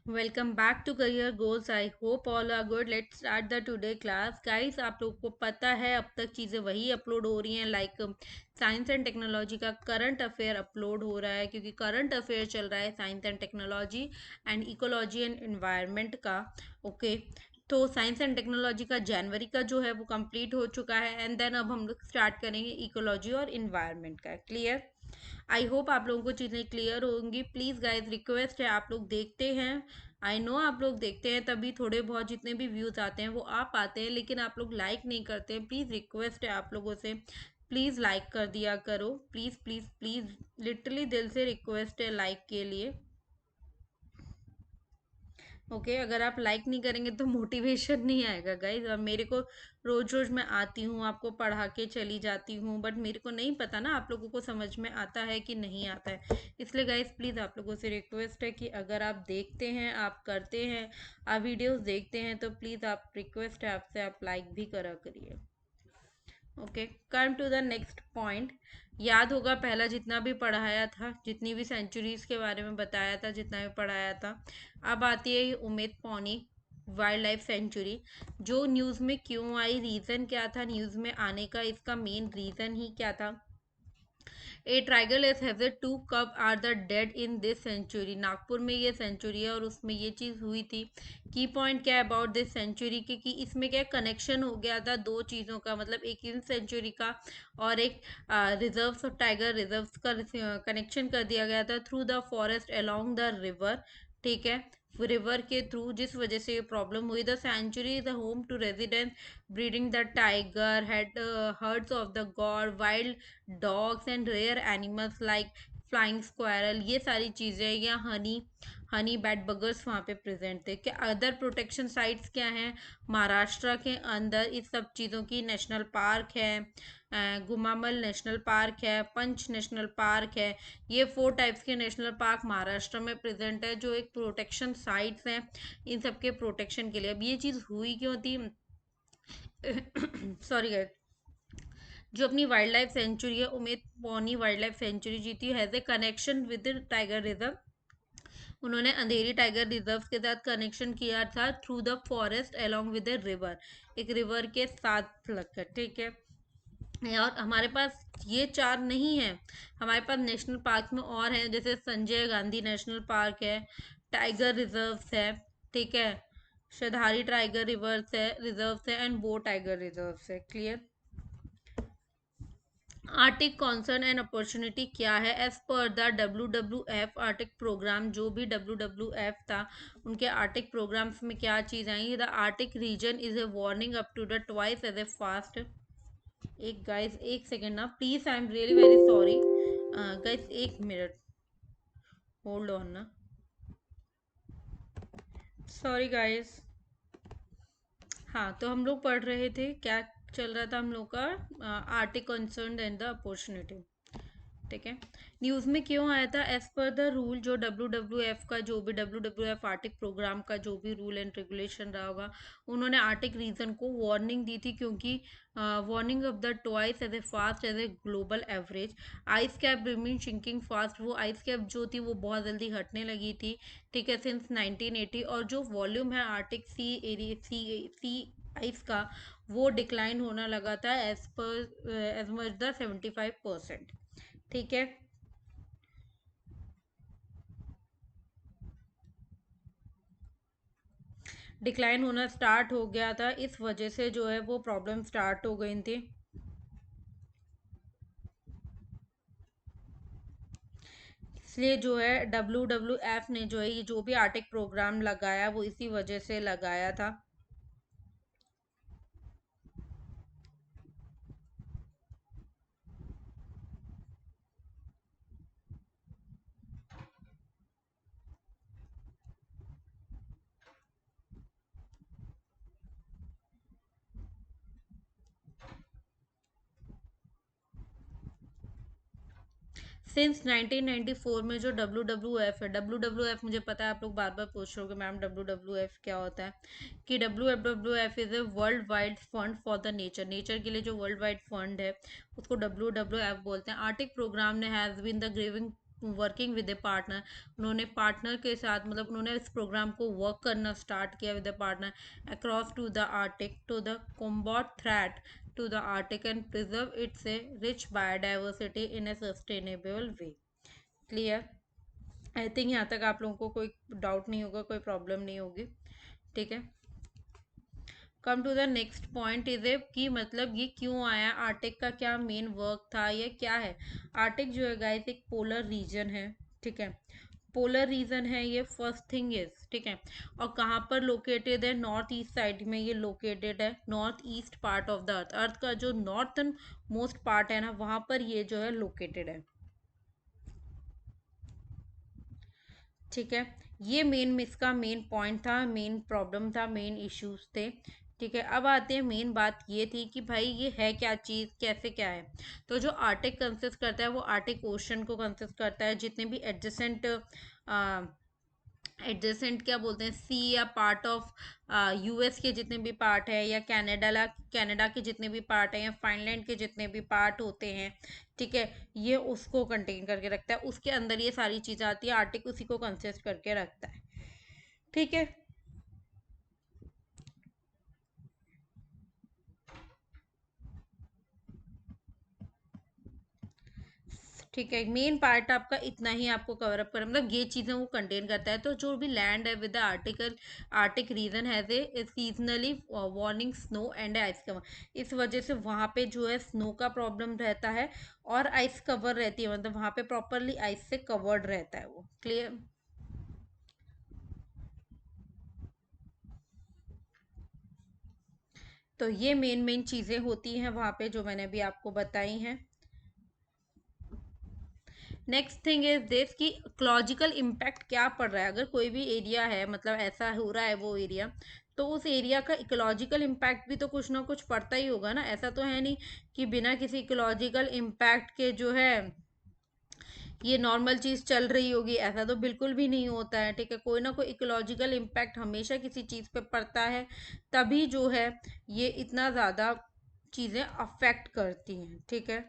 Welcome back to career goals. I hope all are good. Let's start the today class. Guys, आप लोग को पता है अब तक चीज़ें वही अपलोड हो रही हैं, लाइक साइंस एंड टेक्नोलॉजी का करंट अफेयर अपलोड हो रहा है, क्योंकि करंट अफेयर चल रहा है science and technology and ecology and environment का। ओके, तो साइंस एंड टेक्नोलॉजी का जनवरी का जो है वो कंप्लीट हो चुका है, एंड देन अब हम लोग स्टार्ट करेंगे इकोलॉजी और इन्वायरमेंट का। क्लियर? आई होप आप लोगों को चीज़ें क्लियर होंगी। प्लीज़ गाइज, रिक्वेस्ट है, आप लोग देखते हैं, आई नो आप लोग देखते हैं, तभी थोड़े बहुत जितने भी व्यूज़ आते हैं वो आप आते हैं, लेकिन आप लोग लाइक नहीं करते हैं। प्लीज़ रिक्वेस्ट है आप लोगों से, प्लीज़ लाइक कर दिया करो। प्लीज़ प्लीज़ प्लीज़, लिटरली दिल से रिक्वेस्ट है लाइक के लिए। ओके, अगर आप लाइक नहीं करेंगे तो मोटिवेशन नहीं आएगा गाइज। और मेरे को रोज रोज मैं आती हूँ, आपको पढ़ा के चली जाती हूँ, बट मेरे को नहीं पता ना आप लोगों को समझ में आता है कि नहीं आता है। इसलिए गाइज प्लीज़ आप लोगों से रिक्वेस्ट है कि अगर आप देखते हैं, आप करते हैं, आप वीडियोस देखते हैं, तो प्लीज़ आप, रिक्वेस्ट है आपसे, आप लाइक भी करा करिए। Okay, come to the next point. याद होगा पहला जितना भी पढ़ाया था, जितनी भी सेंचुरीज के बारे में बताया था, जितना भी पढ़ाया था, अब आती है ये उमेद पौनी वाइल्ड लाइफ सेंचुरी। जो न्यूज़ में क्यों आई, रीज़न क्या था न्यूज़ में आने का, इसका मेन रीज़न ही क्या था। A tigerless hazard to cub are the dead in this sanctuary. Nagpur में ये सेंचुरी है और उसमें ये चीज़ हुई थी। की पॉइंट क्या है अबाउट दिस सेंचुरी के, कि इसमें क्या कनेक्शन हो गया था दो चीज़ों का, मतलब एक इन सेंचुरी का और एक रिजर्व्स ऑफ टाइगर रिजर्व्स का कनेक्शन कर दिया गया था through the forest along the river. ठीक है, रिवर के थ्रू, जिस वजह से ये प्रॉब्लम हुई। The sanctuary is home to resident breeding the tiger, had herds of the god, wild dogs and rare animals like flying squirrel, ये सारी चीज़ें, या हनी बैट बगर्स वहाँ पे प्रेजेंट थे। क्या अदर प्रोटेक्शन साइट्स क्या हैं महाराष्ट्र के अंदर इस सब चीज़ों की? नेशनल पार्क है, गुमामल नेशनल पार्क है, पंच नेशनल पार्क है। ये 4 टाइप्स के नेशनल पार्क महाराष्ट्र में प्रेजेंट है, जो एक प्रोटेक्शन साइट्स हैं इन सब के प्रोटेक्शन के लिए। अब ये चीज़ हुई क्यों थी? सॉरी गाइस, जो अपनी वाइल्ड लाइफ सेंचुरी है उमेद पौनी वाइल्ड लाइफ सेंचुरी जीती, has a connection with tiger reserve. उन्होंने अंधेरी टाइगर रिजर्व के साथ कनेक्शन किया था through the forest along with a river, एक रिवर के साथ लगकर। ठीक है, और हमारे पास ये चार नहीं है, हमारे पास नेशनल पार्क में और हैं, जैसे संजय गांधी नेशनल पार्क है, टाइगर रिजर्व्स है, ठीक है, शधारी टाइगर रिजर्व्स है एंड बो टाइगर रिजर्व्स है। Clear? Arctic concern and opportunity क्या है? As per the WWF Arctic programme, जो भी WWF था उनके आर्टिक प्रोग्राम्स में क्या चीज़ आई? The Arctic region is a warning up to the twice as a fast. एक गाइस, एक सेकेंड ना please, I am really very sorry guys, एक मिनट होल्ड ऑन ना। Sorry guys. हाँ, तो हम लोग पढ़ रहे थे, क्या चल रहा था हम लोग का? Arctic concern and the opportunity. ठीक है, न्यूज़ में क्यों आया था? एज पर द रूल, जो WWF का, जो भी WWF आर्टिक प्रोग्राम का जो भी रूल एंड रेगुलेशन रहा होगा, उन्होंने आर्टिक रीजन को वार्निंग दी थी, क्योंकि warning of the twice as a fast as a global average ice cap remain shrinking fast. वो आइस कैप जो थी वो बहुत जल्दी हटने लगी थी, ठीक है, सिंस 1980। और जो वॉल्यूम है आर्टिक सी एरिया, सी आइस का, वो डिक्लाइन होना लगा था एज मच द 75%। ठीक है, डिक्लाइन होना स्टार्ट हो गया था, इस वजह से जो है वो प्रॉब्लम स्टार्ट हो गई थी। इसलिए जो है WWF ने जो है ये जो भी आर्टिक प्रोग्राम लगाया वो इसी वजह से लगाया था। सिंस 1994 में जो WWF है, WWF मुझे पता है आप लोग बार बार पूछ रहे हो कि मैम WWF क्या होता है, कि WWF is a world wide fund for the nature. Nature के लिए जो वर्ल्ड वाइड फंड है उसको WWF बोलते हैं। आर्टिक प्रोग्राम ने has been the giving working with a partner, उन्होंने पार्टनर के साथ मतलब उन्होंने इस प्रोग्राम को वर्क करना स्टार्ट किया with a partner across to the Arctic to the combat threat to the Arctic and preserve its a rich biodiversity in a sustainable way. Clear? I think यहाँ तक आप लोगों को कोई डाउट नहीं होगा, कोई प्रॉब्लम नहीं होगी। ठीक है, come to the next point is a कि मतलब ये क्यों आया, आर्टिक का क्या मेन वर्क था, ये क्या है। आर्टिक जो है गाइस एक पोलर रीजन है। ठीक है, पोलर रीजन है ये, फर्स्ट थिंग इज। ठीक है, और कहाँ पर लोकेटेड है, नॉर्थ ईस्ट साइड में ये लोकेटेड है, north east part of the earth, earth का जो नॉर्थन मोस्ट पार्ट है ना वहाँ पर ये जो है लोकेटेड है। ठीक है, ये मेन इसका मेन पॉइंट था, मेन प्रॉब्लम था, मेन इश्यूज थे। ठीक है, अब आते हैं मेन बात ये थी कि भाई ये है क्या चीज़, कैसे क्या है। तो जो आर्टिक कंसिस्ट करता है वो आर्टिक ओशन को कंसिस्ट करता है, जितने भी एडजेसेंट एडजेसेंट क्या बोलते हैं, सी या पार्ट ऑफ यूएस के जितने भी पार्ट है, या कनाडा के जितने भी पार्ट है, या फाइनलैंड के जितने भी पार्ट होते हैं। ठीक है, ये उसको कंटेन करके रखता है, उसके अंदर ये सारी चीज़ें आती है, आर्टिक उसी को कंसिस्ट करके रखता है। ठीक है, ठीक है, मेन पार्ट आपका इतना ही आपको कवर अप करना, मतलब ये चीज़ें वो कंटेन करता है। तो जो भी लैंड है with the article Arctic region has a seasonally warning snow and ice cover, इस वजह से वहाँ पे जो है स्नो का प्रॉब्लम रहता है और आइस कवर रहती है, मतलब वहाँ पे प्रॉपरली आइस से कवर्ड रहता है वो। क्लियर? तो ये मेन मेन चीज़ें होती हैं वहाँ पे जो मैंने अभी आपको बताई हैं। नेक्स्ट थिंग इज दिस कि इकोलॉजिकल इम्पैक्ट क्या पड़ रहा है, अगर कोई भी एरिया है मतलब ऐसा हो रहा है वो एरिया, तो उस एरिया का इकोलॉजिकल इम्पैक्ट भी तो कुछ ना कुछ पड़ता ही होगा ना। ऐसा तो है नहीं कि बिना किसी इकोलॉजिकल इम्पैक्ट के जो है ये नॉर्मल चीज़ चल रही होगी, ऐसा तो बिल्कुल भी नहीं होता है। ठीक है, कोई ना कोई इकोलॉजिकल इम्पैक्ट हमेशा किसी चीज़ पे पड़ता है, तभी जो है ये इतना ज़्यादा चीज़ें अफेक्ट करती हैं। ठीक है,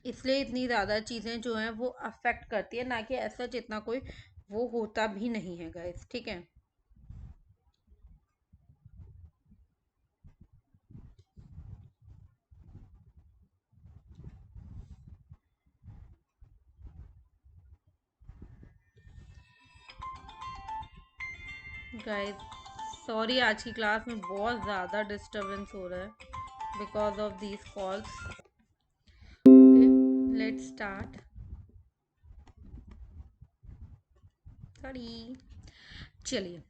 इसलिए इतनी ज़्यादा चीज़ें जो हैं वो अफेक्ट करती है, ना कि ऐसा जितना कोई वो होता भी नहीं है गाइस। ठीक है, गाइस सॉरी, आज की क्लास में बहुत ज़्यादा डिस्टरबेंस हो रहा है because of these calls. Okay, let's start. Sorry, चलिए।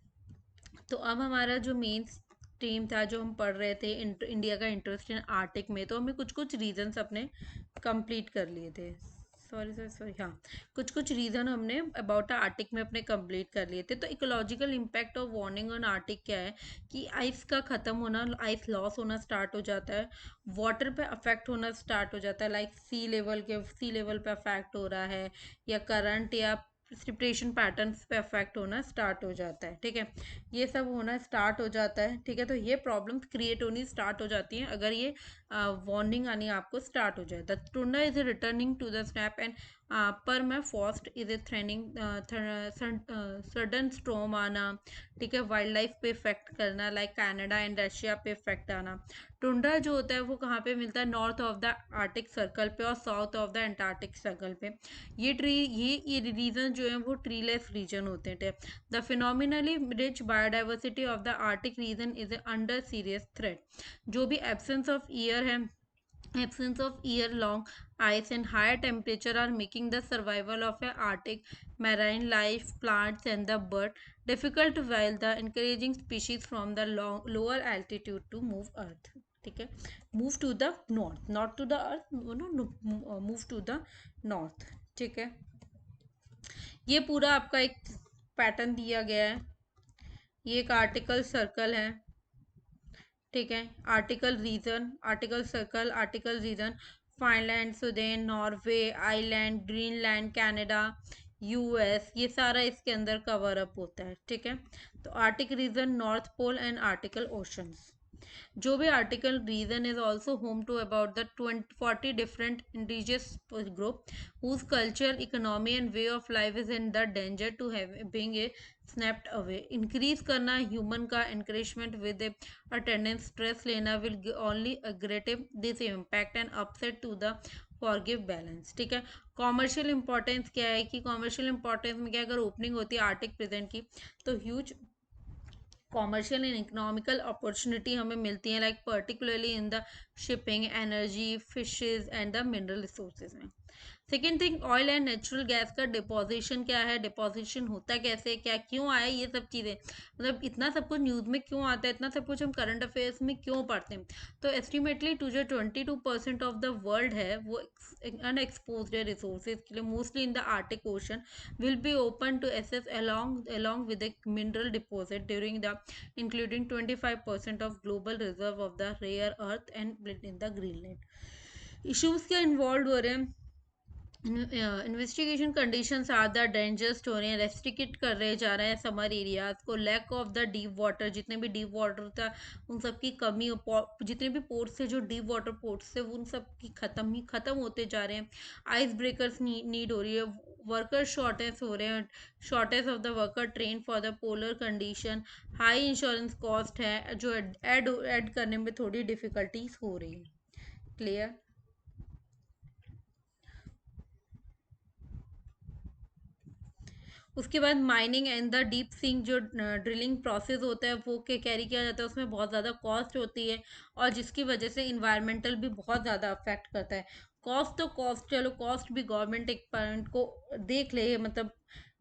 तो अब हमारा जो मेन स्ट्रीम था, जो हम पढ़ रहे थे इंडिया का इंटरेस्ट इन आर्टिक में, तो हमें कुछ कुछ रीजंस अपने कंप्लीट कर लिए थे। सॉरी सॉरी सॉरी, हाँ, कुछ कुछ रीजन हमने अबाउट आर्टिक में अपने कंप्लीट कर लिए थे। तो ecological impact of warning on Arctic क्या है कि आइस का ख़त्म होना, आइस लॉस होना स्टार्ट हो जाता है, वाटर पे अफेक्ट होना स्टार्ट हो जाता है, लाइक सी लेवल पे अफेक्ट हो रहा है, या करंट या प्रेसिपिटेशन पैटर्न्स पे अफेक्ट होना स्टार्ट हो जाता है। ठीक है, ये सब होना स्टार्ट हो जाता है। ठीक है, तो ये प्रॉब्लम्स क्रिएट होनी स्टार्ट हो जाती हैं अगर ये वार्निंग आनी आपको स्टार्ट हो जाए। The tundra is returning to the snap and permafrost is a threatening sudden storm आना। ठीक है, वाइल्ड लाइफ पे इफेक्ट करना, लाइक कनाडा एंड रशिया पे इफेक्ट आना। टुंड्रा जो होता है वो कहाँ पे मिलता है, north of the Arctic circle पे और south of the Antarctic circle पे। ये रीजन जो है वो ट्रीलेस रीजन होते हैं। The phenomenally rich biodiversity of the Arctic region is under serious threat. जो भी एब्सेंस ऑफ ईयर है, absence of year-long ice and higher temperature are making the survival of a Arctic marine life, plants and the bird difficult, while the encouraging species from the lower altitude to move earth. ठीक है, move to the north, not to the earth, no, move to the north. ठीक है, ये पूरा आपका एक pattern दिया गया है, ये एक आर्टिकल सर्कल है। ठीक है, Arctic region, Arctic circle, Arctic region, Finland, Sweden, Norway, Iceland, Greenland, Canada, US, ये सारा इसके अंदर कवर अप होता है। ठीक है, तो Arctic region, north pole and article oceans. जो भी article region is also home to about the 40 different indigenous group whose culture, economy and way of life is in the danger to have being a snapped away. Increase करना human का encouragement with a attendance stress लेना will only aggravate this impact and upset to the forgive balance. ठीक है. Commercial importance क्या है कि commercial importance में क्या, अगर ओपनिंग होती है आर्टिक प्रेजेंट की तो huge commercial and economical opportunity हमें मिलती है, like particularly in the shipping, energy, fishes and the mineral resources में. Second thing, oil and natural gas का डिपोजिशन क्या है, डिपोजिशन होता कैसे, क्या क्यों आया, ये सब चीज़ें, मतलब इतना सब कुछ न्यूज़ में क्यों आता है, इतना सब कुछ हम करंट अफेयर्स में क्यों पढ़ते हैं. तो एस्टिमेटली टू जो 22% ऑफ द वर्ल्ड है वो अनएक्सपोज्ड है रिसोर्सेज के लिए, mostly in the Arctic ocean will be open to access along with the mineral deposit during the including 25% of global reserve of the rare earth and in the Greenland. Issues क्या involve हो रहे हैं, investigation conditions are the dangerous हो रहे हैं, restrict कर रहे जा रहे हैं समर एरियाज को, lack of the deep water, जितने भी डीप वाटर था उन सब की कमी, जितने भी पोर्ट्स थे जो डीप वाटर पोर्ट्स थे उन सब की खत्म होते जा रहे हैं. आइस ब्रेकर्स नीड हो रही है, वर्कर शॉर्टेज हो रहे हैं, shortage of the worker train for the polar condition, high insurance cost है जो ऐड करने में थोड़ी डिफिकल्टीज हो रही है. क्लियर. उसके बाद mining and the deep sink जो ड्रिलिंग प्रोसेस होता है वो के कैरी किया जाता है, उसमें बहुत ज़्यादा कॉस्ट होती है और जिसकी वजह से इन्वायरमेंटल भी बहुत ज़्यादा अफेक्ट करता है. कॉस्ट तो कॉस्ट, चलो कॉस्ट भी गवर्नमेंट एक पॉइंट को देख ले, मतलब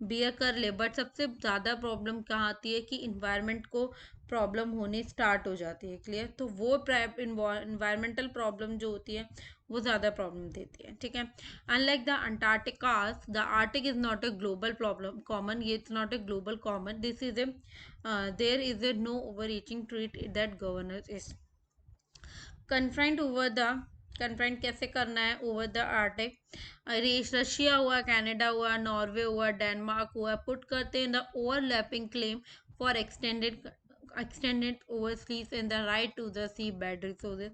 बियर कर ले, बट सबसे ज़्यादा प्रॉब्लम कहाँ आती है कि इन्वायरमेंट को प्रॉब्लम होनी स्टार्ट हो जाती है. क्लियर. तो वो इन्वायरमेंटल प्रॉब्लम जो होती है वो ज़्यादा प्रॉब्लम देती है. ठीक है. Unlike the Antarctica, the Arctic is not a global problem common. It's not a global common. This is a there is a no overreaching treaty that governs it. Confined over the confront कैसे करना है over the Arctic, Russia हुआ, Canada हुआ, Norway हुआ, Denmark हुआ, put करते हैं the overlapping claim for extended overseas in the right to the sea bed resources.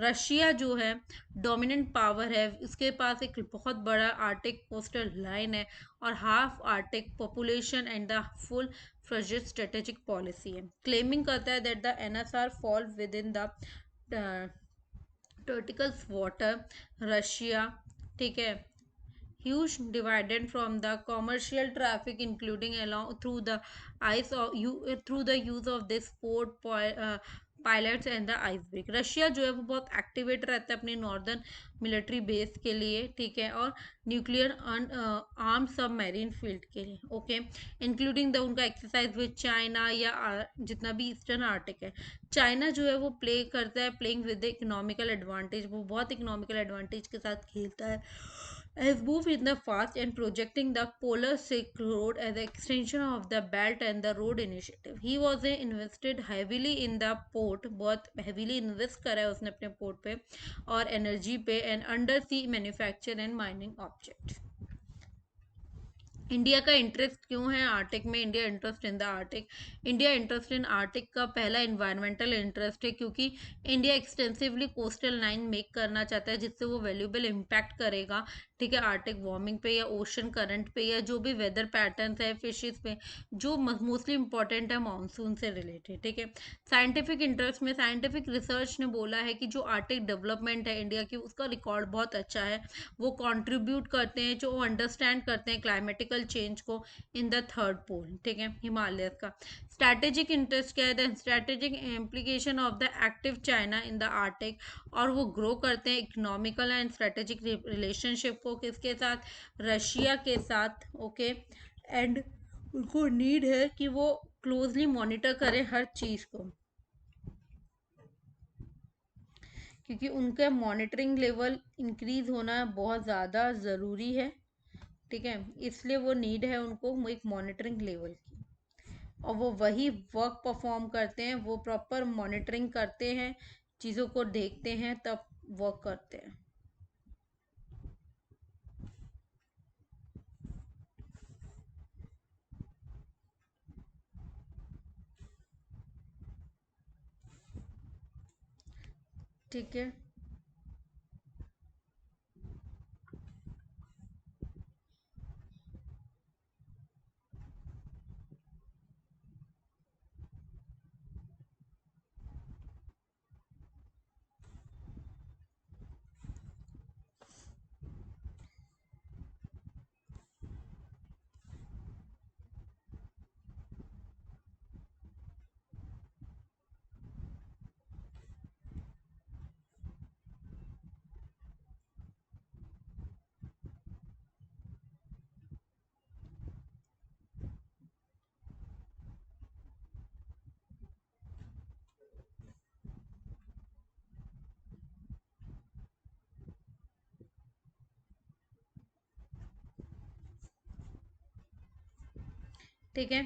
Russia जो है डोमिनेंट पावर है, उसके पास एक बहुत बड़ा आर्टिक कोस्टल लाइन है और half Arctic population and the full fledged strategic policy है. क्लेमिंग करता है that the NSR fall within the territorial water. Russia. ठीक है. Huge dividend from the commercial traffic including along through the through the use of this pilots and the ice break. Russia जो है वो बहुत activate रहता है अपनी northern military base के लिए. ठीक है. और न्यूक्लियर आर्म सब मैरीन फील्ड के लिए. ओके. इंक्लूडिंग द उनका एक्सरसाइज विद चाइना या जितना भी ईस्टर्न आर्टिक है. चाइना जो है वो प्ले करता है playing with the economical advantage, वो बहुत इकोनॉमिकल एडवांटेज के साथ खेलता है as move in the fast and projecting the Polar Silk Road as an extension of the Belt and the Road Initiative. He was invested heavily in the port, बहुत heavily invest करा है उसने अपने port पे और energy पे and under sea manufacture and mining object. India का interest क्यों है आर्टिक में, India interest in the Arctic. India interest in Arctic का पहला इन्वायरमेंटल इंटरेस्ट है क्योंकि India extensively coastal line make करना चाहता है जिससे वो वैल्यूएबल इम्पैक्ट करेगा. ठीक है. आर्टिक वार्मिंग पे या ओशन करंट पे या जो भी वेदर पैटर्न्स है फिशेस पे जो मोस्टली इंपॉर्टेंट है मानसून से रिलेटेड. ठीक है. साइंटिफिक इंटरेस्ट में साइंटिफिक रिसर्च ने बोला है कि जो आर्टिक डेवलपमेंट है इंडिया की उसका रिकॉर्ड बहुत अच्छा है, वो कंट्रीब्यूट करते हैं, जो अंडरस्टैंड करते हैं क्लाइमेटिकल चेंज को इन द थर्ड पोल. ठीक है. हिमालय का स्ट्रैटेजिक इंटरेस्ट क्या है, the strategic implication of the active China in the Arctic, और वो ग्रो करते हैं इकोनॉमिकल एंड स्ट्रैटेजिक रिलेशनशिप को किसके साथ, रशिया के साथ. ओके. एंड उनको नीड है कि वो क्लोजली मॉनिटर करें हर चीज़ को क्योंकि उनका मॉनिटरिंग लेवल इंक्रीज होना बहुत ज़्यादा ज़रूरी है. ठीक है. इसलिए वो नीड है उनको एक मॉनिटरिंग लेवल की और वो वही वर्क परफॉर्म करते हैं, वो प्रॉपर मॉनिटरिंग करते हैं, चीज़ों को देखते हैं तब वर्क करते हैं. ठीक है। ठीक है,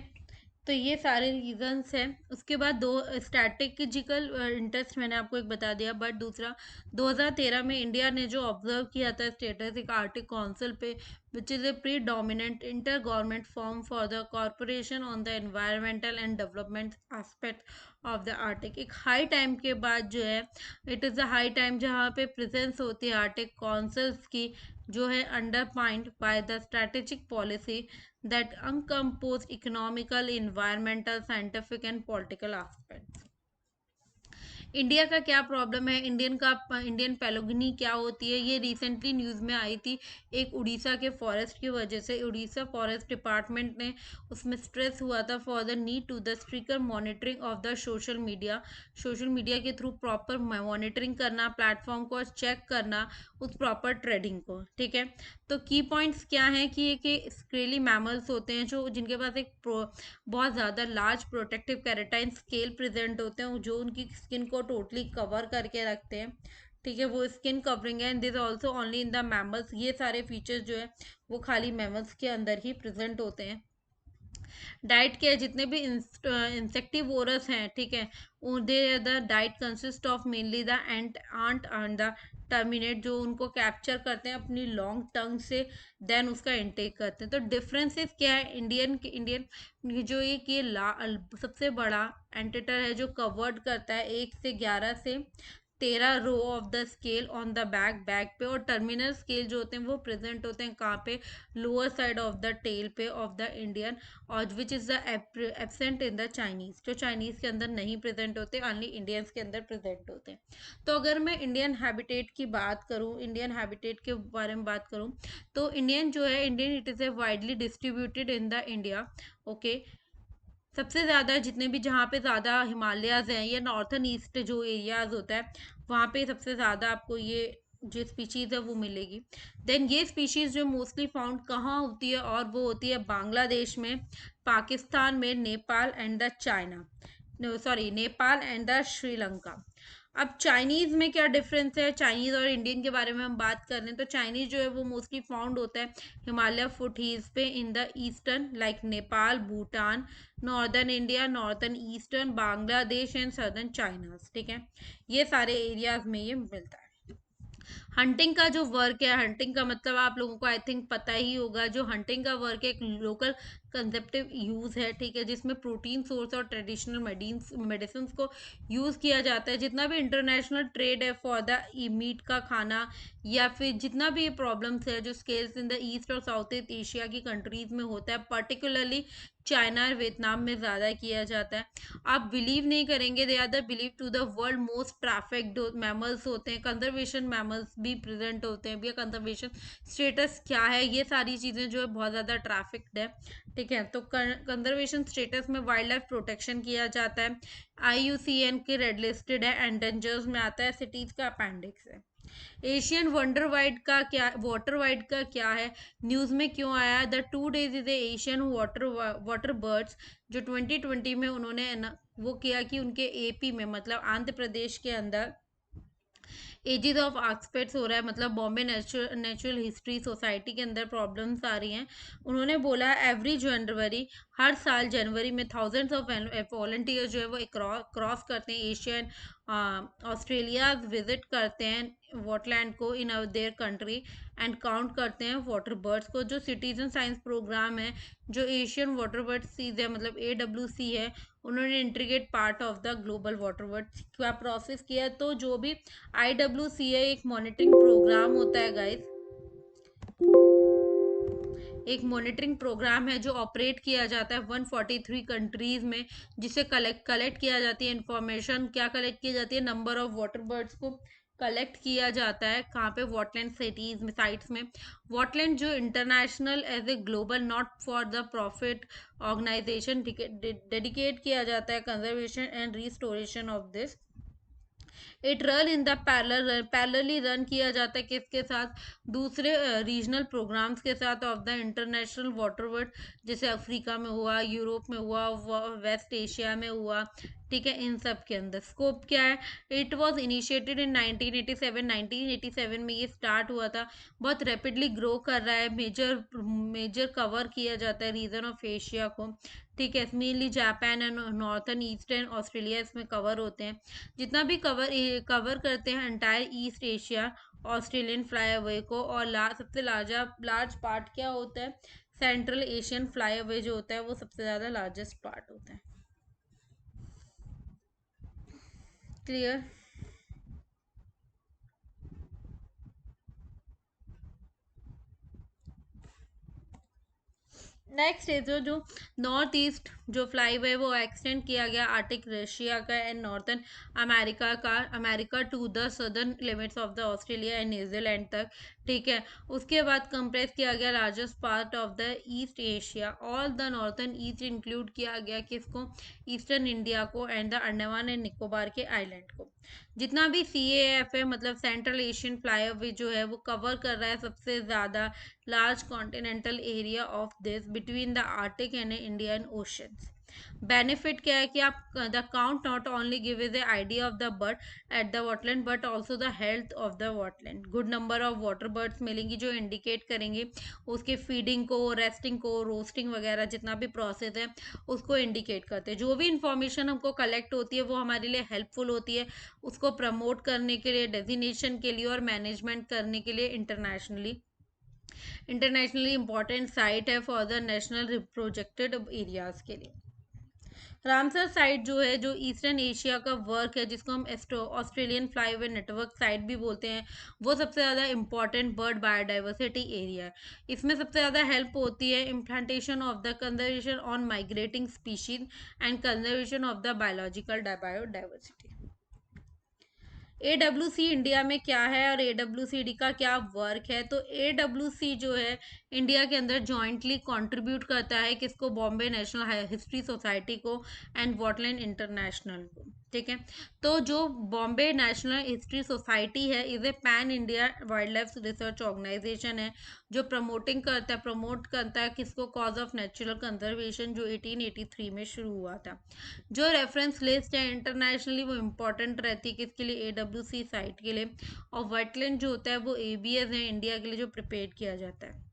तो ये सारे रीजंस हैं। उसके बाद दो स्ट्रैटेजिकल इंटरेस्ट मैंने आपको एक बता दिया, बट दूसरा 2013 में इंडिया ने जो ऑब्जर्व किया था स्टेटस एक आर्टिक काउंसिल पे, which is a pre dominant inter government form for the corporation on the environmental and development aspect of the Arctic. एक हाई टाइम के बाद जो है, it is a high time जहाँ पे प्रेजेंस होती है आर्टिक काउंसिल्स की, जो है underpinned by the strategic policy that encompass economical, environmental, scientific and political aspects। India का क्या प्रॉब्लम है, इंडियन पेलोगनी क्या होती है, ये रिसेंटली न्यूज़ में आई थी। एक उड़ीसा के फॉरेस्ट की वजह से उड़ीसा फॉरेस्ट डिपार्टमेंट ने उसमें स्ट्रेस हुआ था for the need to the stricter monitoring of the social media के थ्रू प्रॉपर मॉनिटरिंग करना, प्लेटफॉर्म को चेक करना, उस प्रॉपर ट्रेडिंग को। ठीक है, तो की पॉइंट्स क्या हैं कि ये कि स्क्रेली मैमल्स होते हैं जो जिनके पास एक बहुत ज़्यादा लार्ज प्रोटेक्टिव कैरेटाइन स्केल प्रेजेंट होते हैं, जो उनकी स्किन को टोटली कवर करके रखते हैं। ठीक है, वो स्किन कवरिंग है, and this also only in the mammals. ये सारे फीचर्स जो है वो खाली मैमल्स के अंदर ही प्रेजेंट होते हैं। डाइट के जितने भी इंसेक्टिवोरस हैं, ठीक है, they the diet consist of mainly the ant and the termite, जो उनको कैप्चर करते हैं अपनी लॉन्ग टंग से, देन उसका इंटेक करते हैं। तो डिफरेंसेस क्या है, इंडियन जो ये सबसे बड़ा एंटेटर है जो कवर्ड करता है 1 से 11 से 13 row of the scale on the back पे, और टर्मिनल स्केल जो होते हैं वो प्रेजेंट होते हैं कहाँ पे, lower side of the tail पे ऑफ द इंडियन, और which is the absent in the Chinese, जो चाइनीज़ के अंदर नहीं प्रेजेंट होते, ओनली इंडियंस के अंदर प्रेजेंट होते हैं। तो अगर मैं इंडियन हैबिटेट की बात करूँ, इंडियन हैबिटेट के बारे में बात करूँ, तो Indian it is a widely distributed in the India. Okay, सबसे ज़्यादा जितने भी जहाँ पे ज़्यादा हिमालयाज़ हैं या नॉर्थन ईस्ट जो एरियाज़ होता है, वहाँ पे सबसे ज़्यादा आपको ये जो स्पीशीज़ है वो मिलेगी। देन ये स्पीशीज़ जो मोस्टली फाउंड कहाँ होती है, और वो होती है बांग्लादेश में, पाकिस्तान में, Nepal and the China, sorry, Nepal and the Sri Lanka. अब चाइनीज़ में क्या डिफरेंस है, चाइनीज़ और इंडियन के बारे में हम बात कर रहे हैं, तो चाइनीज़ जो है वो मोस्टली फाउंड होता है हिमालय फुटहील्स पे in the eastern, like Nepal, Bhutan, northern India, northern eastern Bangladesh and southern China. ठीक है, ये सारे एरियाज में ये मिलता है। हंटिंग का जो वर्क है, हंटिंग का मतलब आप लोगों को आई थिंक पता ही होगा, जो हंटिंग का वर्क है एक लोकल कंसेप्टिव यूज़ है। ठीक है, जिसमें प्रोटीन सोर्स और ट्रेडिशनल मेडिसिन को यूज़ किया जाता है। जितना भी इंटरनेशनल ट्रेड है फॉर द मीट का खाना, या फिर जितना भी प्रॉब्लम्स है जो स्केल्स इन द ईस्ट और साउथ ईस्ट एशिया की कंट्रीज में होता है, पर्टिकुलरली चाइना और वियतनाम में ज़्यादा किया जाता है। आप बिलीव नहीं करेंगे, they are the believe to the world most trafficked mammals होते हैं, कंजर्वेशन मैमल्स भी प्रेजेंट होते हैं। भैया कंजर्वेशन स्टेटस क्या है, ये सारी चीज़ें जो है बहुत ज़्यादा ट्रैफिक्ड है। ठीक है, तो कंजर्वेशन स्टेटस में वाइल्ड लाइफ प्रोटेक्शन किया जाता है, IUCN के रेड लिस्टेड है, एंडेंजर्स में आता है, सिटीज़ का अपेंडिक्स है। एशियन वाटर वाइड का क्या है, न्यूज़ में क्यों आया, the 2 days is Asian water birds, जो 2020 में उन्होंने वो किया कि उनके AP में, मतलब आंध्र प्रदेश के अंदर एजेस ऑफ आस्पेक्ट्स हो रहा है, मतलब बॉम्बे नेचुरल हिस्ट्री सोसाइटी के अंदर प्रॉब्लम्स आ रही हैं। उन्होंने बोला एवरी जनवरी, हर साल जनवरी में थाउजेंड्स ऑफ वॉल्टियर्स जो है वो क्रॉस करते हैं एशियन ऑस्ट्रेलिया, विजिट करते हैं वॉटलैंड को in their country, and count करते हैं वाटर बर्ड्स को। जो सिटीजन साइंस प्रोग्राम है, जो एशियन वाटर बर्ड सीज है, मतलब AWC है, उन्होंने integrate part of the global water word क्या प्रोसेस किया। तो जो भी IWC है एक मॉनिटरिंग प्रोग्राम होता है गाइस, एक मॉनिटरिंग प्रोग्राम है जो ऑपरेट किया जाता है 143 कंट्रीज में, जिसे कलेक्ट कलेक्ट किया जाती है इंफॉर्मेशन। क्या कलेक्ट की जाती है, नंबर ऑफ वाटर बर्ड्स को कलेक्ट किया जाता है कहाँ पे, वॉटलैंड सिटीज में, साइट्स में। वॉटलैंड जो international as a global not for the profit organisation dedicate किया जाता है conservation and restoration of this. It run in the parallelly run किया जाता है किसके साथ, दूसरे रीजनल प्रोग्राम्स के साथ of the international water word, जैसे अफ्रीका में हुआ, यूरोप में हुआ, वेस्ट एशिया में हुआ, ठीक है। इन सब के अंदर स्कोप क्या है, इट वाज इनिशिएटेड इन 1987। 1987 में ये स्टार्ट हुआ था, बहुत रैपिडली ग्रो कर रहा है, मेजर मेजर कवर किया जाता है रीजन ऑफ एशिया को, ठीक है। Mainly Japan and northern eastern Australia इसमें कवर होते हैं। जितना भी कवर कवर करते हैं entire east Asia Australian flyaway को। और सबसे लार्ज पार्ट क्या होता है, सेंट्रल एशियन फ्लाईअवे जो होता है वो सबसे ज़्यादा लार्जेस्ट पार्ट होता है। क्लियर। नेक्स्ट है जो जो नॉर्थ ईस्ट जो फ्लाईवे वो एक्सटेंड किया गया आर्टिक रशिया का and northern America to the southern limits of the Australia and New Zealand तक, ठीक है। उसके बाद कंप्रेस किया गया largest part of the east Asia, all the northern east include किया गया किसको, ईस्टर्न इंडिया को and the Andaman and Nicobar के आइलैंड को। जितना भी CAF है मतलब सेंट्रल एशियन फ्लाईओवर जो है वो कवर कर रहा है सबसे ज़्यादा large continental area of this between the Arctic and Indian Oceans. Benefit क्या है कि आप the count not only give is a idea of the bird at the wetland but also the health of the wetland. Good number of water birds मिलेंगी जो indicate करेंगे उसके feeding को, resting को, रोस्टिंग वगैरह जितना भी प्रोसेस है उसको इंडिकेट करते हैं। जो भी इंफॉर्मेशन हमको कलेक्ट होती है वो हमारे लिए हेल्पफुल होती है उसको प्रमोट करने के लिए, डेजिनेशन के लिए और मैनेजमेंट करने के लिए इंटरनेशनली इंपॉर्टेंट साइट है for the national projected areas के लिए। रामसर साइट जो है जो ईस्टर्न एशिया का वर्क है जिसको हम ऑस्ट्रेलियन फ्लाईवे नेटवर्क साइट भी बोलते हैं, वो सबसे ज़्यादा इंपॉर्टेंट बर्ड बायोडाइवर्सिटी एरिया है। इसमें सबसे ज़्यादा हेल्प होती है implantation of the conservation on migrating species and conservation of the biological biodiversity. AWC India में क्या है और AWCD का क्या वर्क है, तो AWC जो है इंडिया के अंदर जॉइंटली कंट्रीब्यूट करता है किसको, बॉम्बे नेशनल हिस्ट्री सोसाइटी को एंड वॉटलैंड इंटरनेशनल को, ठीक है। तो जो बॉम्बे नेशनल हिस्ट्री सोसाइटी है is a pan India wild life research organisation है जो प्रमोट करता है किसको, कॉज ऑफ नेचुरल कंजर्वेशन, जो 1883 में शुरू हुआ था। जो रेफरेंस लिस्ट है इंटरनेशनली वो इम्पोर्टेंट रहती है किसके लिए, AWC साइट के लिए। और वेटलैंड जो होता है वो ABS है इंडिया के लिए जो प्रिपेयर किया जाता है।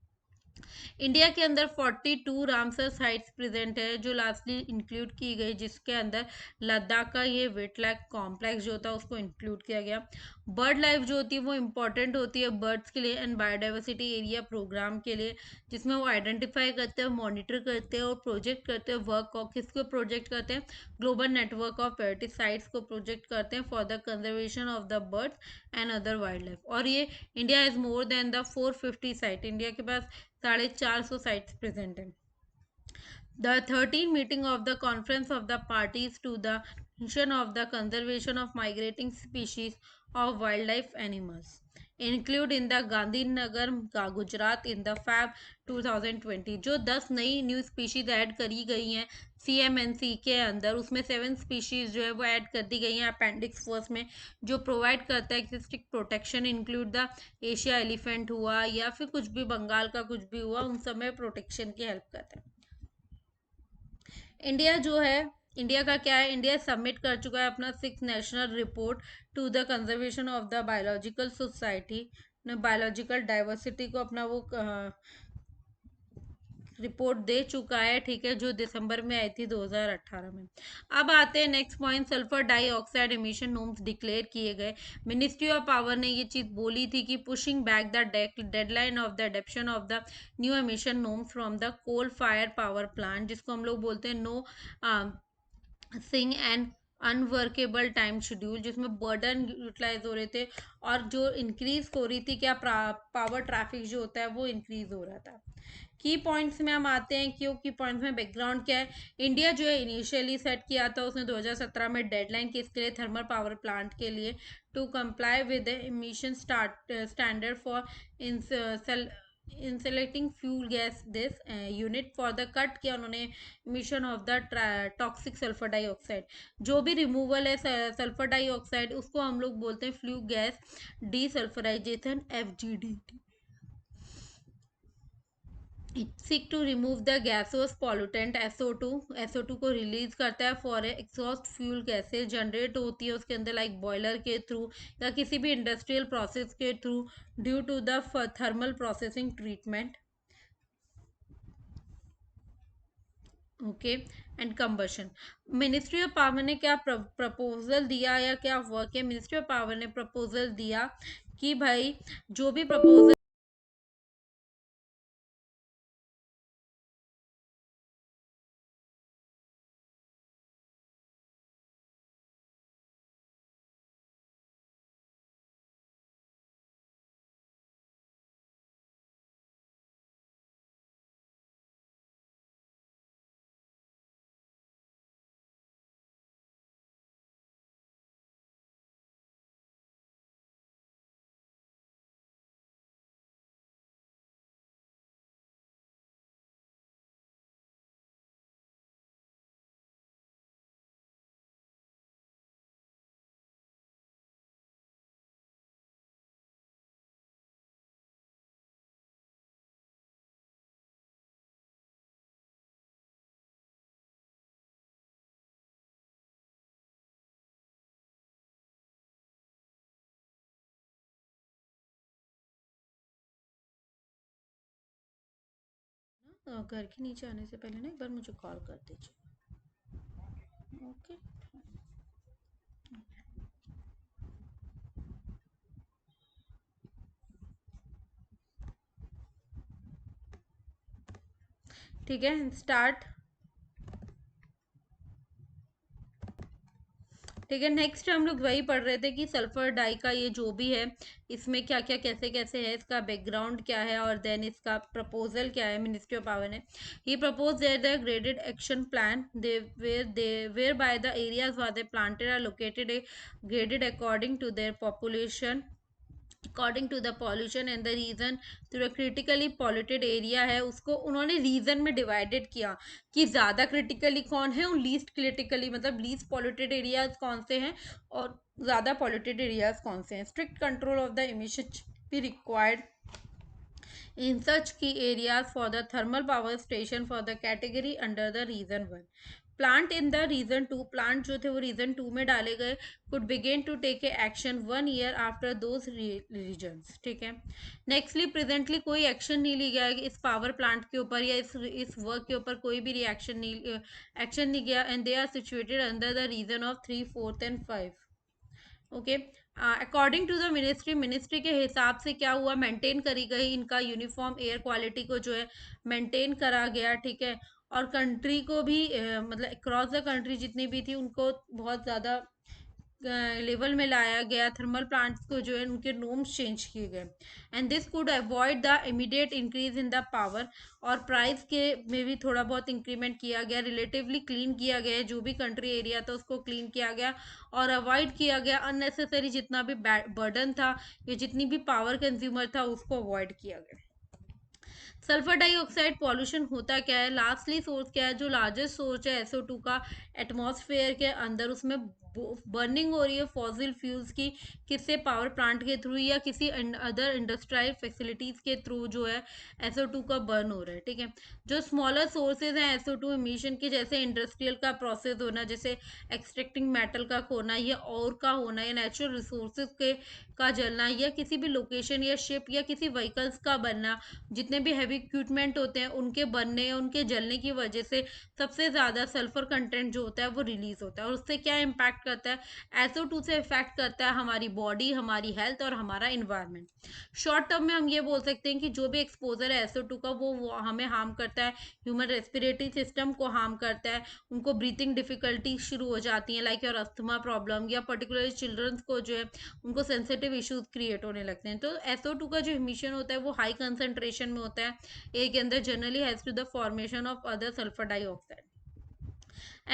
इंडिया के अंदर 42 रामसर साइट्स प्रेजेंट है जो लास्टली इंक्लूड की गई, जिसके अंदर लद्दाख का ये वेटलैंड कॉम्प्लेक्स जो होता है उसको इंक्लूड किया गया। बर्ड लाइफ जो होती है वो इंपॉर्टेंट होती है बर्ड्स के लिए एंड बायोडाइवर्सिटी एरिया प्रोग्राम के लिए, जिसमें वो आइडेंटिफाई करते हैं, मॉनिटर करते हैं और प्रोजेक्ट करते हैं वर्क और किसको प्रोजेक्ट करते हैं, global network of priority sites को प्रोजेक्ट करते हैं for the conservation of the birds and other wild life. और ये India is more than the 450 site, India के पास 450 साइट्स प्रेजेंट हैं। The 13th meeting of the Conference of the Parties to the Convention of the Conservation of Migrating Species of Wildlife Animals include in the Gandhinagar का Gujarat in the Feb 2020 जो 10 नई new species add करी गई हैं CMNC के अंदर, उसमें 7 species जो है वो ऐड कर दी गई हैं अपेंडिक्स फर्स्ट में, जो प्रोवाइड करता है stick protection, include the Asia elephant हुआ या फिर कुछ भी बंगाल का कुछ भी हुआ उन सब में प्रोटेक्शन की हेल्प करता है। इंडिया जो है, इंडिया का क्या है, इंडिया सबमिट कर चुका है अपना 6th national report to the conservation of the biological society, biological diversity को अपना वो रिपोर्ट दे चुका है, ठीक है, जो दिसंबर में आई थी 2018 में। अब आते हैं next point, sulphur dioxide emission norms declare किए गए। मिनिस्ट्री ऑफ पावर ने ये चीज़ बोली थी कि pushing back the deadline of the adoption of the new emission norms from the coal fire power plant, जिसको हम लोग बोलते हैं no sing and unworkable time schedule, जिसमें बर्डन यूटिलाइज हो रहे थे और जो इंक्रीज हो रही थी क्या, पावर ट्रैफिक जो होता है वो इंक्रीज हो रहा था। की पॉइंट्स में हम आते हैं, क्यों की पॉइंट्स में बैकग्राउंड क्या है। इंडिया जो है इनिशियली सेट किया था उसने 2017 में डेडलाइन की इसके लिए थर्मल पावर प्लांट के लिए, to comply with the emission standard for insulating fuel gas this unit for the cut किया उन्होंने emission of the toxic sulphur dioxide. जो भी रिमूवल है सल्फर डाइऑक्साइड उसको हम लोग बोलते हैं flue gas desulphurisation FGD। Seek to remove the gaseous pollutant SO2। SO2 को रिलीज करता है for exhaust fuel gases generate होती है उसके अंदर लाइक बॉयलर के थ्रू या किसी भी इंडस्ट्रियल प्रोसेस के through due to the thermal processing treatment. Okay and combustion. Ministry of power ने क्या प्रपोजल दिया या क्या वर्क है, मिनिस्ट्री ऑफ पावर ने प्रपोजल दिया कि भाई जो भी प्रपोजल घर के नीचे आने से पहले ना एक बार मुझे कॉल कर दीजिए। ओके। ठीक है स्टार्ट। ठीक है नेक्स्ट हम लोग वही पढ़ रहे थे कि सल्फर डाई का ये जो भी है इसमें क्या क्या कैसे कैसे है, इसका बैकग्राउंड क्या है और देन इसका प्रपोजल क्या है मिनिस्ट्री ऑफ पावर ने। He propose there the graded action plan they where by the areas where they planted are located a graded according to their population, according to the pollution and the region. जो critically polluted area है उसको उन्होंने reason में divided किया कि ज़्यादा critically कौन है और लीस्ट क्रिटिकली मतलब लीस्ट पॉल्यूटेड एरियाज कौन से हैं और ज़्यादा पॉल्यूटेड एरियाज कौन से हैं। Strict control of the emission भी required in such key areas for the thermal power station for the category under the region 1। Plant in the region 2, plant जो थे वो रीजन 2 में डाले गए, could begin to take a action 1 year after those regions. ठीक है nextly presently कोई action नहीं लिया गया है इस पावर प्लांट के ऊपर या इस वर्क के ऊपर कोई भी रिएक्शन नहीं एक्शन नहीं गया and they are situated under the region of 3, 4 एंड 5। Okay according to the ministry, ministry के हिसाब से क्या हुआ, मेंटेन करी गई इनका यूनिफॉर्म एयर क्वालिटी को जो है मेंटेन करा गया। ठीक है और कंट्री को भी मतलब अक्रॉस द कंट्री जितनी भी थी उनको बहुत ज़्यादा लेवल में लाया गया, थर्मल प्लांट्स को जो है उनके नोम्स चेंज किए गए and this could avoid the immediate increase in the power. और प्राइस के में भी थोड़ा बहुत इंक्रीमेंट किया गया, रिलेटिवली क्लीन किया गया जो भी कंट्री एरिया था उसको क्लीन किया गया और अवॉइड किया गया अननेसेसरी जितना भी बर्डन था या जितनी भी पावर कंज्यूमर था उसको अवॉइड किया गया। सल्फर डाइऑक्साइड पॉल्यूशन होता क्या है, लास्टली सोर्स क्या है, जो लार्जेस्ट सोर्स है SO2 का एटमॉस्फेयर के अंदर उसमें बर्निंग हो रही है फॉसिल फ्यूल्स की, किससे, पावर प्लांट के थ्रू या किसी अदर इंडस्ट्रियल फैसिलिटीज के थ्रू जो है SO2 का बर्न हो रहा है। ठीक है जो स्मॉलर सोर्सेज हैं SO2 इमिशन के, जैसे इंडस्ट्रियल का प्रोसेस होना, जैसे एक्सट्रैक्टिंग मेटल का खोना या और का होना या नेचुरल रिसोर्सेज के का जलना या किसी भी लोकेशन या शिप या किसी व्हीकल्स का बनना, जितने भी हैवी हैवी इक्विपमेंट होते हैं उनके बनने या उनके जलने की वजह से सबसे ज़्यादा सल्फर कंटेंट जो होता है वो रिलीज होता है, और उससे क्या इम्पैक्ट करता है, SO2 से इफेक्ट करता है हमारी बॉडी, हमारी हेल्थ और हमारा इन्वायरमेंट। शॉर्ट टर्म में हम ये बोल सकते हैं कि जो भी एक्सपोजर है SO2 का वो हमें हार्म करता है, ह्यूमन रेस्पिरेटरी सिस्टम को हार्म करता है, उनको ब्रीथिंग डिफिकल्टी शुरू हो जाती है लाइक योर अस्थमा प्रॉब्लम, या पर्टिकुलरली चिल्ड्रंस को जो है उनको सेंसिटिव इश्यूज क्रिएट होने लगते हैं। तो SO2 का जो इमिशन होता है वो हाई कंसंट्रेशन में होता है एयर के अंदर, generally has to the formation of other sulphur dioxide.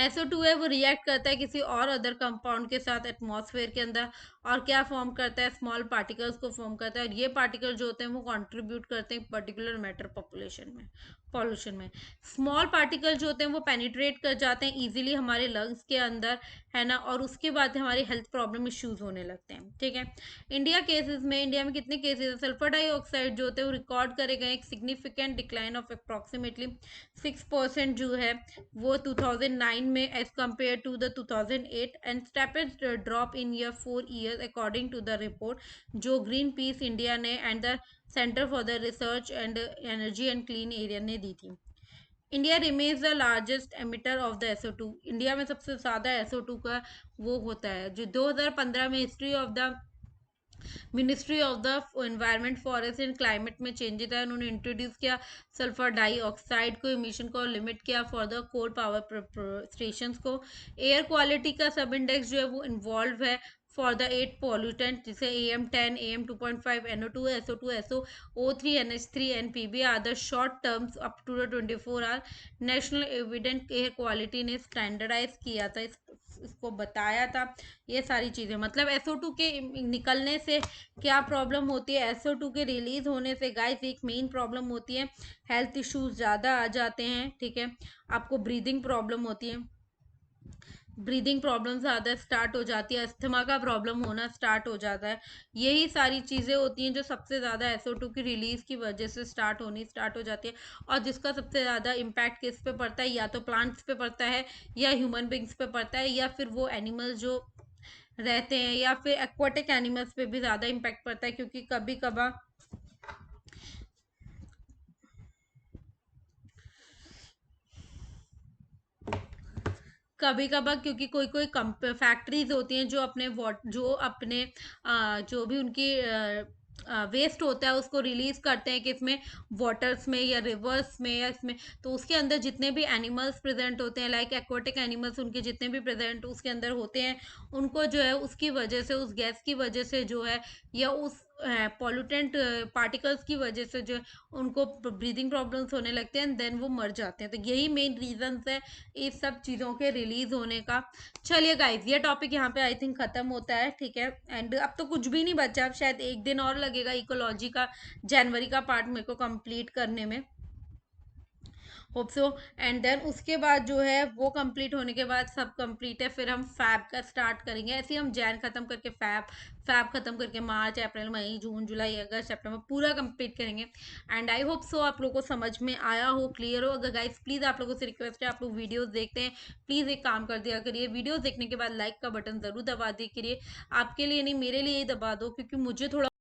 SO2 है वो रिएक्ट करता है किसी और अदर कंपाउंड के साथ एटमॉस्फेयर के अंदर, और क्या फॉर्म करता है, स्मॉल पार्टिकल्स को फॉर्म करता है, और ये पार्टिकल जो होते हैं वो कंट्रीब्यूट करते हैं पर्टिकुलर मैटर पॉपुलेशन में, पॉल्यूशन में। स्मॉल पार्टिकल जो होते हैं वो पेनिट्रेट कर जाते हैं इजीली हमारे लंग्स के अंदर, है ना, और उसके बाद हमारी हेल्थ प्रॉब्लम इश्यूज होने लगते हैं। ठीक है, इंडिया में कितने केसेस है, सल्फर डाइऑक्साइड जो होते हैं वो रिकॉर्ड करे गए एक सिग्निफिकेंट डिक्लाइन ऑफ अप्रोक्सीमेटली 6% जो है वो 2009 में as compared to the 2008, and stepped drop in year 4 years according to the report जो ग्रीन पीस इंडिया ने and the centre for the research and energy and clean area ने दी थी। India remains the largest emitter of the SO2। India में सबसे ज़्यादा SO2 का वो होता है, जो 2015 में history of the ministry of the environment forest and climate में चेंजेस है, उन्होंने इंट्रोड्यूस किया सल्फर डाइऑक्साइड को, इमिशन को लिमिट किया for the coal power station को। एयर क्वालिटी का सब इंडेक्स जो है वो इन्वॉल्व है फॉर द 8 पॉल्यूटेंट जैसे AM10, AM2.5, NO2, SO2, SOO3, NH3 and PB are the short terms up to the 24 hour. National evident air quality ने standardise किया था, इसको बताया था ये सारी चीज़ें। मतलब SO2 के निकलने से क्या प्रॉब्लम होती है, SO2 के रिलीज होने से गाइस एक मेन प्रॉब्लम होती है, हेल्थ इश्यूज ज़्यादा आ जाते हैं। ठीक है, आपको ब्रीदिंग प्रॉब्लम होती है, ब्रीदिंग प्रॉब्लम ज़्यादा स्टार्ट हो जाती है, अस्थमा का प्रॉब्लम होना स्टार्ट हो जाता है। यही सारी चीज़ें होती हैं जो सबसे ज़्यादा SO2 की रिलीज की वजह से स्टार्ट हो जाती है, और जिसका सबसे ज़्यादा इम्पैक्ट किस पे पड़ता है, या तो प्लांट्स पे पड़ता है, या ह्यूमन बींग्स पे पड़ता है, या फिर वो एनिमल्स जो रहते हैं, या फिर एक्वाटिक एनिमल्स पे भी ज़्यादा इम्पैक्ट पड़ता है, क्योंकि कभी कभार क्योंकि कोई कोई फैक्ट्रीज होती हैं जो अपने जो भी उनकी वेस्ट होता है उसको रिलीज करते हैं, किसमें, वाटर्स में या रिवर्स में या इसमें। तो उसके अंदर जितने भी एनिमल्स प्रेजेंट होते हैं लाइक एक्वाटिक एनिमल्स, उनके जितने भी प्रेजेंट उसके अंदर होते हैं, उनको जो है उसकी वजह से, उस गैस की वजह से जो है, या उस पॉल्यूटेंट पार्टिकल्स की वजह से जो है उनको ब्रीदिंग प्रॉब्लम्स होने लगते हैं, देन वो मर जाते हैं। तो यही मेन रीजंस है इस सब चीज़ों के रिलीज होने का। चलिए गाइज, ये टॉपिक यहाँ पे आई थिंक खत्म होता है। ठीक है, एंड अब तो कुछ भी नहीं बचा, अब शायद एक दिन और लगेगा इकोलॉजी का जनवरी का पार्ट मेरे को कंप्लीट करने में, होप सो। एंड देन उसके बाद जो है वो कंप्लीट होने के बाद, सब कंप्लीट है, फिर हम फैब का स्टार्ट करेंगे। ऐसे ही हम जैन खत्म करके फैब खत्म करके मार्च, अप्रैल, मई, जून, जुलाई, अगस्त, सितंबर पूरा कंप्लीट करेंगे। एंड आई होप सो आप लोगों को समझ में आया हो, क्लियर हो। अगर गाइस प्लीज़ आप लोगों से रिक्वेस्ट है, आप लोग वीडियोस देखते हैं, प्लीज़ एक काम कर दिया करिए, वीडियोस देखने के बाद लाइक का बटन ज़रूर दबा दिया करिए। आपके लिए नहीं, मेरे लिए ही दबा दो, क्योंकि मुझे थोड़ा